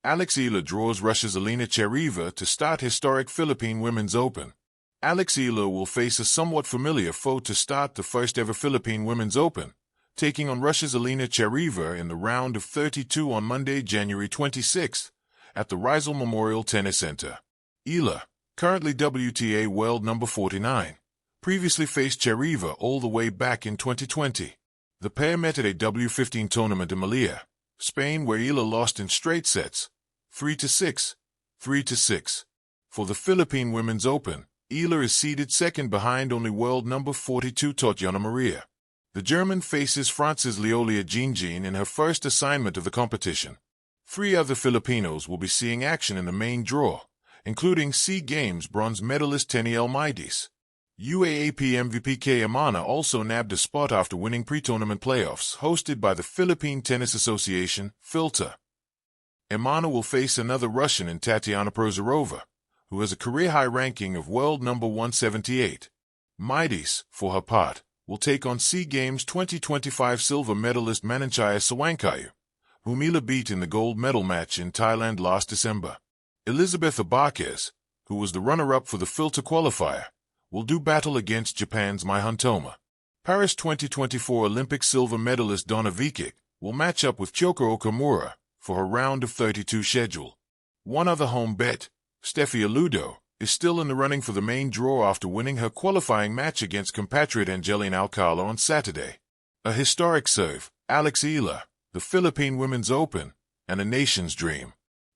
Eala draws Russia's Alina Charaeva to start historic Philippine Women's Open. Eala will face a somewhat familiar foe to start the first-ever Philippine Women's Open, taking on Russia's Alina Charaeva in the round of 32 on Monday, January 26, at the Rizal Memorial Tennis Center. Eala, currently WTA World number 49, previously faced Charaeva all the way back in 2020. The pair met at a W15 tournament in Melilla, Spain, where Eala lost in straight sets, 3-6, 3-6. For the Philippine Women's Open, Eala is seeded second behind only world number 42 Tatiana Maria. The German faces France's Leolia Jean in her first assignment of the competition. 3 other Filipinos will be seeing action in the main draw, including SEA Games bronze medalist Teniel Maidis. UAAP MVP Kay Amana also nabbed a spot after winning pre-tournament playoffs hosted by the Philippine Tennis Association, FILTA. Amana will face another Russian in Tatiana Prozorova, who has a career-high ranking of world number 178. Maidis, for her part, will take on SEA Games 2025 silver medalist Mananchaya Sawangkayu, whom Eala beat in the gold medal match in Thailand last December. Elizabeth Abarquez, who was the runner-up for the FILTA qualifier, will do battle against Japan's Mai Huntoma. Paris 2024 Olympic silver medalist Donna Vikic will match up with Kyoko Okamura for her round of 32 schedule. One other home bet, Steffi Aludo, is still in the running for the main draw after winning her qualifying match against compatriot Angelina Alcala on Saturday. A historic serve, Eala, the Philippine Women's Open, and a nation's dream.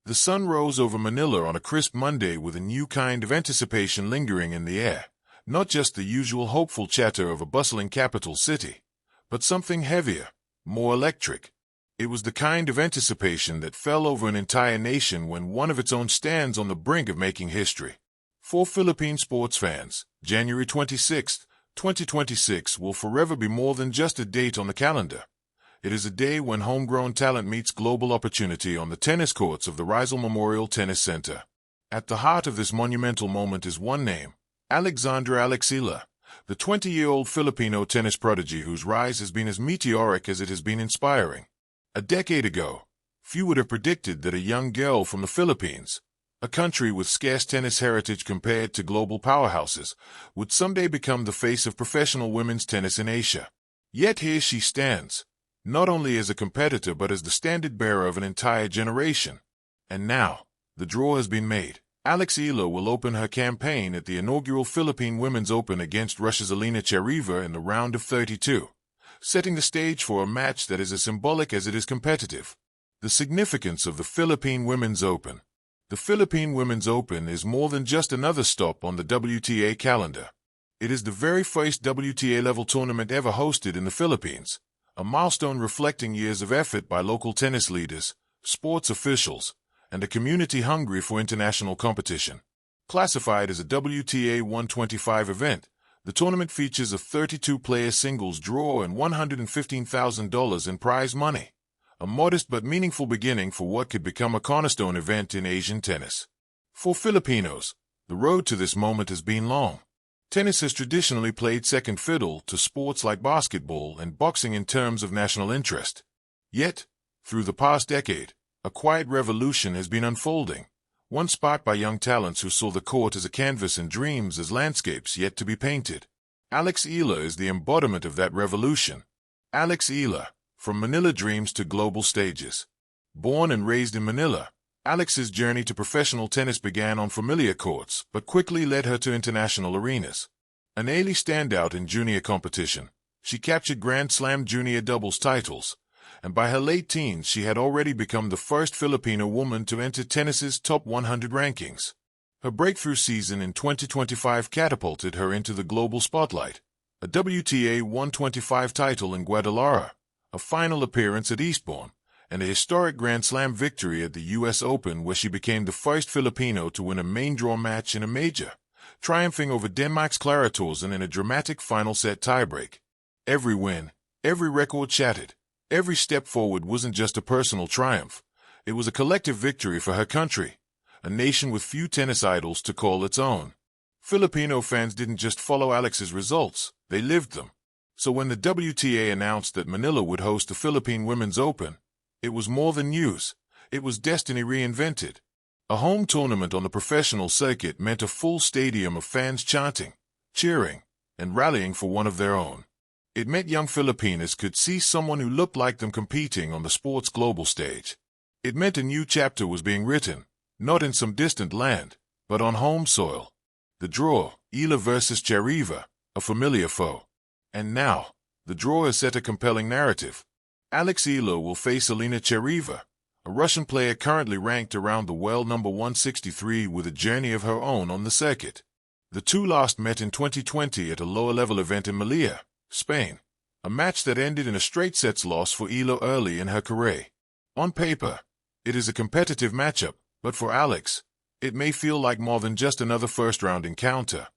The sun rose over Manila on a crisp Monday with a new kind of anticipation lingering in the air. Not just the usual hopeful chatter of a bustling capital city, but something heavier, more electric. It was the kind of anticipation that fell over an entire nation when one of its own stands on the brink of making history. For Philippine sports fans, January 26, 2026 will forever be more than just a date on the calendar. It is a day when homegrown talent meets global opportunity on the tennis courts of the Rizal Memorial Tennis Center. At the heart of this monumental moment is one name, Alexandra Eala, the 20-year-old Filipino tennis prodigy whose rise has been as meteoric as it has been inspiring. A decade ago, few would have predicted that a young girl from the Philippines, a country with scarce tennis heritage compared to global powerhouses, would someday become the face of professional women's tennis in Asia. Yet here she stands, not only as a competitor but as the standard-bearer of an entire generation. And now, the draw has been made. Eala will open her campaign at the inaugural Philippine Women's Open against Russia's Alina Charaeva in the round of 32, setting the stage for a match that is as symbolic as it is competitive. The significance of the Philippine Women's Open. The Philippine Women's Open is more than just another stop on the WTA calendar. It is the very first WTA-level tournament ever hosted in the Philippines, a milestone reflecting years of effort by local tennis leaders, sports officials, and a community hungry for international competition. Classified as a WTA 125 event, the tournament features a 32-player singles draw and $115,000 in prize money, a modest but meaningful beginning for what could become a cornerstone event in Asian tennis. For Filipinos, the road to this moment has been long. Tennis has traditionally played second fiddle to sports like basketball and boxing in terms of national interest. Yet, through the past decade, a quiet revolution has been unfolding, one sparked by young talents who saw the court as a canvas and dreams as landscapes yet to be painted. Eala is the embodiment of that revolution. Eala, from Manila dreams to global stages. Born and raised in Manila, Alex's journey to professional tennis began on familiar courts but quickly led her to international arenas. An early standout in junior competition, she captured Grand Slam junior doubles titles, and by her late teens she had already become the first Filipino woman to enter tennis's top 100 rankings. Her breakthrough season in 2025 catapulted her into the global spotlight, a WTA 125 title in Guadalajara, a final appearance at Eastbourne, and a historic Grand Slam victory at the U.S. Open where she became the first Filipino to win a main draw match in a major, triumphing over Denmark's Clara Thorsen in a dramatic final set tiebreak. Every win, every record shattered, every step forward wasn't just a personal triumph, it was a collective victory for her country, a nation with few tennis idols to call its own. Filipino fans didn't just follow Alex's results, they lived them. So when the WTA announced that Manila would host the Philippine Women's Open, it was more than news. It was destiny reinvented. A home tournament on the professional circuit meant a full stadium of fans chanting, cheering, and rallying for one of their own. It meant young Filipinas could see someone who looked like them competing on the sport's global stage. It meant a new chapter was being written, not in some distant land, but on home soil. The draw, Eala versus Charaeva, a familiar foe. And now, the draw has set a compelling narrative. Eala will face Alina Charaeva, a Russian player currently ranked around the world number 163 with a journey of her own on the circuit. The two last met in 2020 at a lower-level event in Melilla, Spain, a match that ended in a straight-sets loss for Eala early in her career. On paper, it is a competitive matchup, but for Alex, it may feel like more than just another first-round encounter.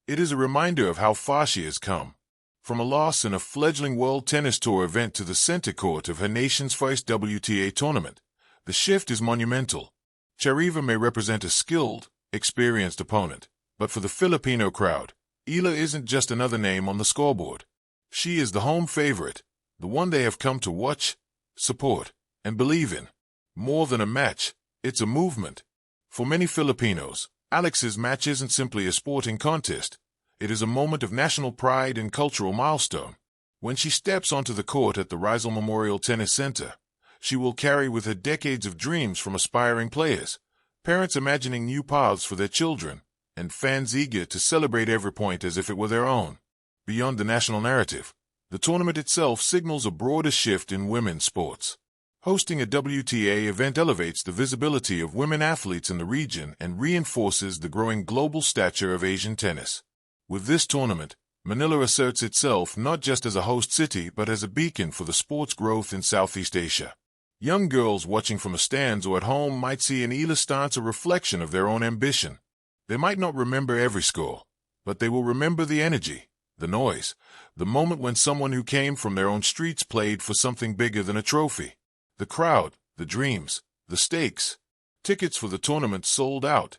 It is a reminder of how far she has come. From a loss in a fledgling World Tennis Tour event to the center court of her nation's first WTA tournament, the shift is monumental. Charaeva may represent a skilled, experienced opponent, but for the Filipino crowd, Eala isn't just another name on the scoreboard. She is the home favorite, the one they have come to watch, support, and believe in. More than a match, it's a movement. For many Filipinos, Alex's match isn't simply a sporting contest. It is a moment of national pride and cultural milestone. When she steps onto the court at the Rizal Memorial Tennis Center, she will carry with her decades of dreams from aspiring players, parents imagining new paths for their children, and fans eager to celebrate every point as if it were their own. Beyond the national narrative, the tournament itself signals a broader shift in women's sports. Hosting a WTA event elevates the visibility of women athletes in the region and reinforces the growing global stature of Asian tennis. With this tournament, Manila asserts itself not just as a host city but as a beacon for the sport's growth in Southeast Asia. Young girls watching from the stands or at home might see in Eala's stance a reflection of their own ambition. They might not remember every score, but they will remember the energy, the noise, the moment when someone who came from their own streets played for something bigger than a trophy. The crowd, the dreams, the stakes. Tickets for the tournament sold out,